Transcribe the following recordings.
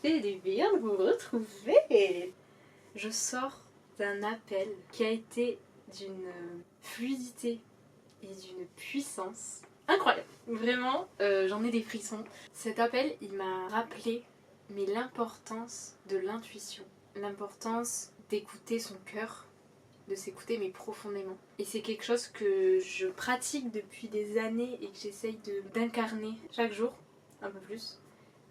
fait du bien de vous retrouver. Je sors d'un appel qui a été d'une fluidité et d'une puissance incroyable. Vraiment, j'en ai des frissons. Cet appel, il m'a rappelé l'importance de l'intuition, l'importance d'écouter son cœur, de s'écouter mais profondément. Et c'est quelque chose que je pratique depuis des années et que j'essaye d'incarner chaque jour, un peu plus.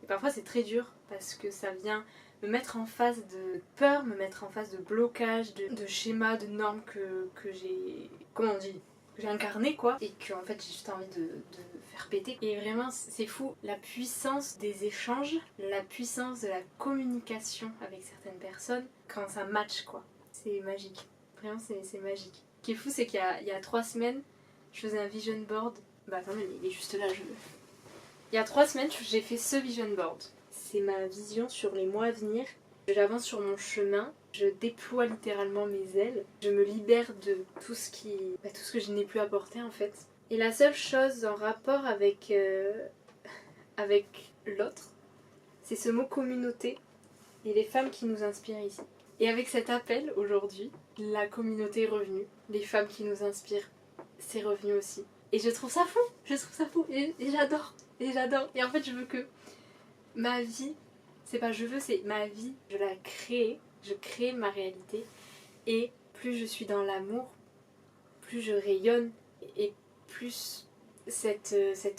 Et parfois c'est très dur parce que ça vient me mettre en face de peur, me mettre en face de blocages, de schémas, de normes que j'ai... Comment on dit ? Que j'ai incarné quoi. Et que en fait j'ai juste envie de faire péter. Et vraiment c'est fou, la puissance des échanges, la puissance de la communication avec certaines personnes quand ça match quoi. C'est magique. Vraiment c'est magique. Ce qui est fou c'est qu'il y a 3 semaines, je faisais un vision board. Bah attendez, il est juste là, Il y a 3 semaines, j'ai fait ce vision board. C'est ma vision sur les mois à venir. J'avance sur mon chemin, je déploie littéralement mes ailes, je me libère de tout ce que je n'ai plus à porter en fait. Et la seule chose en rapport avec l'autre, c'est ce mot communauté et les femmes qui nous inspirent ici. Et avec cet appel aujourd'hui, la communauté est revenue, les femmes qui nous inspirent, c'est revenu aussi. Et je trouve ça fou, et j'adore. Et j'adore. Et en fait, je veux que ma vie, c'est pas je veux, c'est ma vie, je la crée, je crée ma réalité. Et plus je suis dans l'amour, plus je rayonne. Et plus cette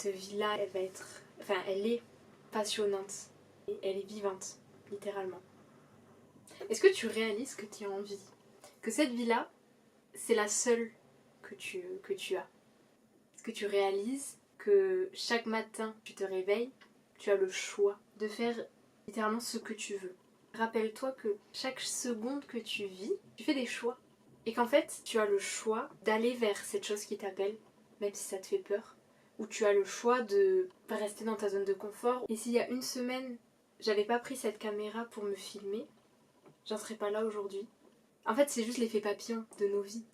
vie-là, elle va être... Enfin, elle est passionnante. Et elle est vivante, littéralement. Est-ce que tu réalises que tu as envie ? Que cette vie-là, c'est la seule que tu as ? Est-ce que tu réalises que chaque matin tu te réveilles, tu as le choix de faire littéralement ce que tu veux. Rappelle-toi que chaque seconde que tu vis, tu fais des choix. Et qu'en fait, tu as le choix d'aller vers cette chose qui t'appelle, même si ça te fait peur. Ou tu as le choix de rester dans ta zone de confort. Et s'il y a 1 semaine, j'avais pas pris cette caméra pour me filmer, j'en serais pas là aujourd'hui. En fait, c'est juste l'effet papillon de nos vies,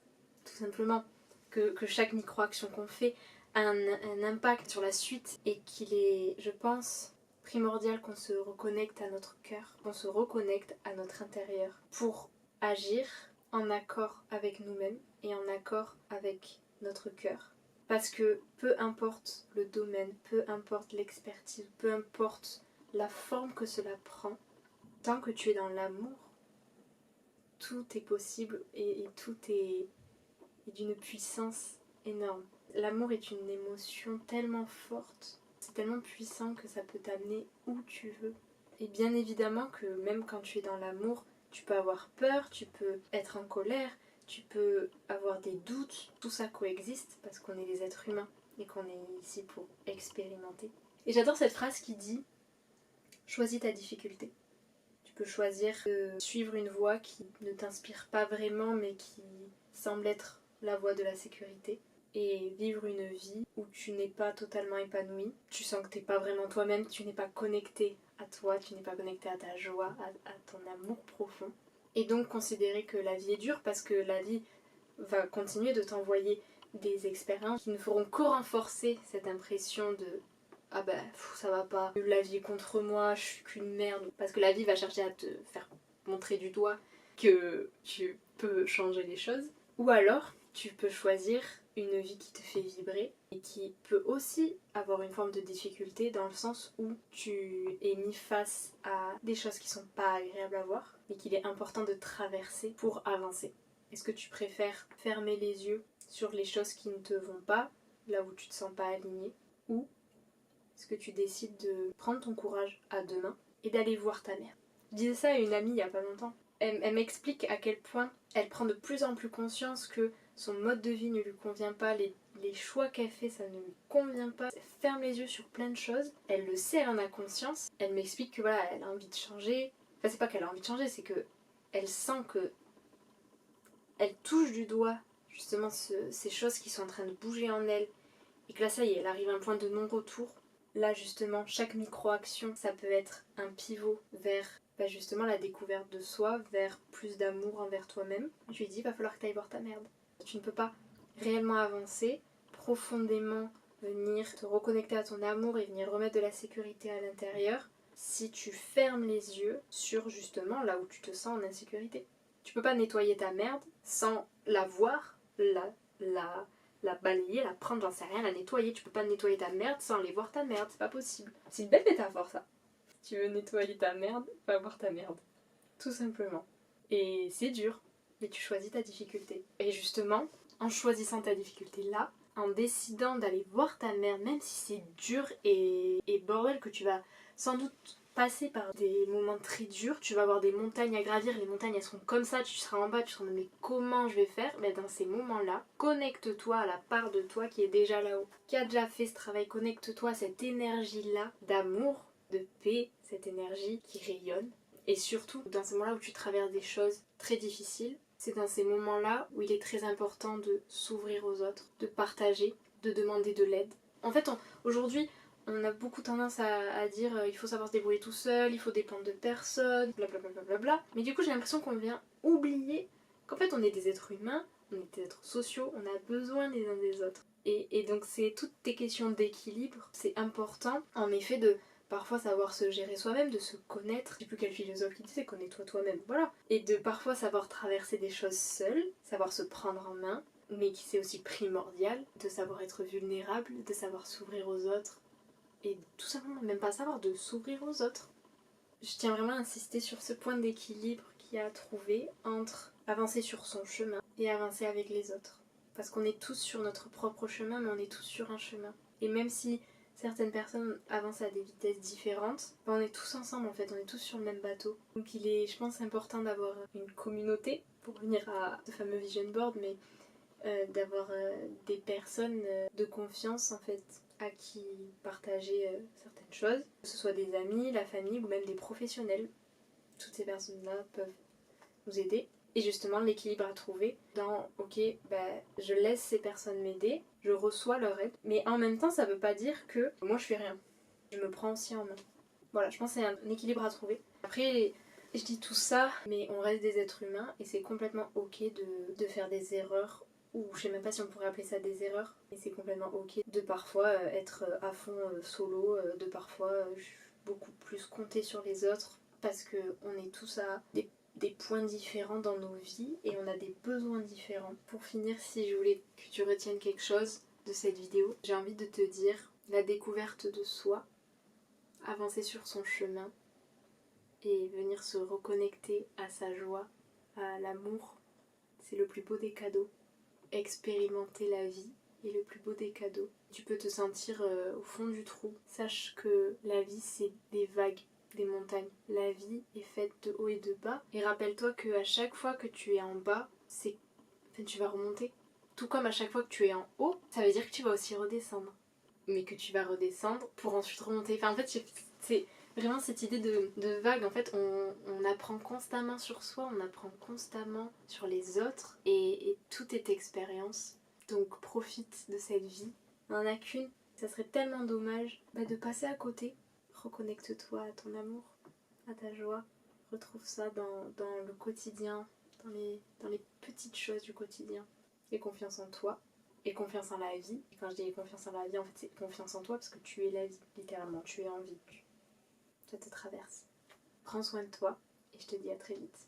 tout simplement. Que chaque micro-action qu'on fait a un impact sur la suite et qu'il est, je pense, primordial qu'on se reconnecte à notre cœur, qu'on se reconnecte à notre intérieur pour agir en accord avec nous-mêmes et en accord avec notre cœur. Parce que peu importe le domaine, peu importe l'expertise, peu importe la forme que cela prend, tant que tu es dans l'amour, tout est possible et tout est d'une puissance énorme. L'amour est une émotion tellement forte, c'est tellement puissant que ça peut t'amener où tu veux. Et bien évidemment que même quand tu es dans l'amour, tu peux avoir peur, tu peux être en colère, tu peux avoir des doutes, tout ça coexiste parce qu'on est des êtres humains et qu'on est ici pour expérimenter. Et j'adore cette phrase qui dit « Choisis ta difficulté ». Tu peux choisir de suivre une voie qui ne t'inspire pas vraiment mais qui semble être la voie de la sécurité et vivre une vie où tu n'es pas totalement épanoui, tu sens que tu n'es pas vraiment toi-même, tu n'es pas connecté à toi, tu n'es pas connecté à ta joie, à ton amour profond. Et donc considérer que la vie est dure parce que la vie va continuer de t'envoyer des expériences qui ne feront que renforcer cette impression de ah ben ça va pas, la vie est contre moi, je suis qu'une merde. Parce que la vie va chercher à te faire montrer du doigt que tu peux changer les choses. Ou alors, tu peux choisir une vie qui te fait vibrer et qui peut aussi avoir une forme de difficulté dans le sens où tu es mis face à des choses qui sont pas agréables à voir et qu'il est important de traverser pour avancer. Est-ce que tu préfères fermer les yeux sur les choses qui ne te vont pas, là où tu te sens pas aligné, ou est-ce que tu décides de prendre ton courage à 2 mains et d'aller voir ta mère ? Je disais ça à une amie il y a pas longtemps. Elle m'explique à quel point elle prend de plus en plus conscience que son mode de vie ne lui convient pas, les choix qu'elle fait ça ne lui convient pas. Elle ferme les yeux sur plein de choses, elle le sait, elle en a conscience. Elle m'explique que voilà, elle a envie de changer. Enfin c'est pas qu'elle a envie de changer, c'est que elle sent que elle touche du doigt justement ces choses qui sont en train de bouger en elle et que là ça y est, elle arrive à un point de non-retour. Là justement, chaque micro-action, ça peut être un pivot vers justement la découverte de soi, vers plus d'amour envers toi-même. Je lui dis, il va falloir que tu ailles voir ta merde. Tu ne peux pas réellement avancer, profondément venir te reconnecter à ton amour et venir remettre de la sécurité à l'intérieur si tu fermes les yeux sur justement là où tu te sens en insécurité. Tu peux pas nettoyer ta merde sans la voir, la balayer, la prendre, j'en sais rien, la nettoyer. Tu peux pas nettoyer ta merde sans aller voir ta merde, c'est pas possible. C'est une belle métaphore ça. Si tu veux nettoyer ta merde, va voir ta merde. Tout simplement. Et c'est dur, mais tu choisis ta difficulté. Et justement, en choisissant ta difficulté là, en décidant d'aller voir ta mère, même si c'est dur et bordel que tu vas sans doute passer par des moments très durs, tu vas avoir des montagnes à gravir, les montagnes elles seront comme ça, tu seras en bas, tu seras en mode mais comment je vais faire? Mais dans ces moments-là, connecte-toi à la part de toi qui est déjà là-haut, qui a déjà fait ce travail, connecte-toi à cette énergie-là d'amour, de paix, cette énergie qui rayonne. Et surtout, dans ces moments-là où tu traverses des choses très difficiles, c'est dans ces moments-là où il est très important de s'ouvrir aux autres, de partager, de demander de l'aide. En fait, aujourd'hui, on a beaucoup tendance à dire il faut savoir se débrouiller tout seul, il faut dépendre de personne, blablabla. Bla bla bla. Mais du coup, j'ai l'impression qu'on vient oublier qu'en fait, on est des êtres humains, on est des êtres sociaux, on a besoin les uns des autres. Et donc, c'est toutes tes questions d'équilibre. C'est important, en effet, de parfois savoir se gérer soi-même, de se connaître. Je sais plus quel philosophe qui disait connais-toi toi-même, voilà. Et de parfois savoir traverser des choses seul, savoir se prendre en main, mais qui c'est aussi primordial, de savoir être vulnérable, de savoir s'ouvrir aux autres, et tout simplement même pas savoir de s'ouvrir aux autres. Je tiens vraiment à insister sur ce point d'équilibre qu'il y a à trouver entre avancer sur son chemin et avancer avec les autres. Parce qu'on est tous sur notre propre chemin, mais on est tous sur un chemin. Et même si certaines personnes avancent à des vitesses différentes, on est tous ensemble en fait, on est tous sur le même bateau. Donc il est, je pense, important d'avoir une communauté, pour revenir à ce fameux vision board, mais d'avoir des personnes de confiance en fait, à qui partager certaines choses, que ce soit des amis, la famille ou même des professionnels. Toutes ces personnes-là peuvent nous aider. Et justement, l'équilibre à trouver dans ok, je laisse ces personnes m'aider, je reçois leur aide, mais en même temps, ça veut pas dire que moi je fais rien. Je me prends aussi en main. Voilà, je pense que c'est un équilibre à trouver. Après, je dis tout ça, mais on reste des êtres humains et c'est complètement ok de faire des erreurs, ou je sais même pas si on pourrait appeler ça des erreurs, mais c'est complètement ok de parfois être à fond solo, de parfois beaucoup plus compter sur les autres, parce qu'on est tous à des points différents dans nos vies et on a des besoins différents. Pour finir, si je voulais que tu retiennes quelque chose de cette vidéo, j'ai envie de te dire la découverte de soi, avancer sur son chemin et venir se reconnecter à sa joie, à l'amour, c'est le plus beau des cadeaux. Expérimenter la vie est le plus beau des cadeaux. Tu peux te sentir au fond du trou. Sache que la vie c'est des vagues, des montagnes. La vie est faite de haut et de bas. Et rappelle-toi qu'à chaque fois que tu es en bas, tu vas remonter. Tout comme à chaque fois que tu es en haut, ça veut dire que tu vas aussi redescendre. Mais que tu vas redescendre pour ensuite remonter. Enfin en fait c'est vraiment cette idée de vague. En fait on apprend constamment sur soi, on apprend constamment sur les autres et tout est expérience. Donc profite de cette vie. Il n'y en a qu'une. Ça serait tellement dommage de passer à côté. Reconnecte-toi à ton amour, à ta joie. Retrouve ça dans le quotidien, dans les petites choses du quotidien. Et confiance en toi. Et confiance en la vie. Et quand je dis confiance en la vie, en fait c'est confiance en toi parce que tu es la vie, littéralement. Tu es en vie. Ça te traverse. Prends soin de toi et je te dis à très vite.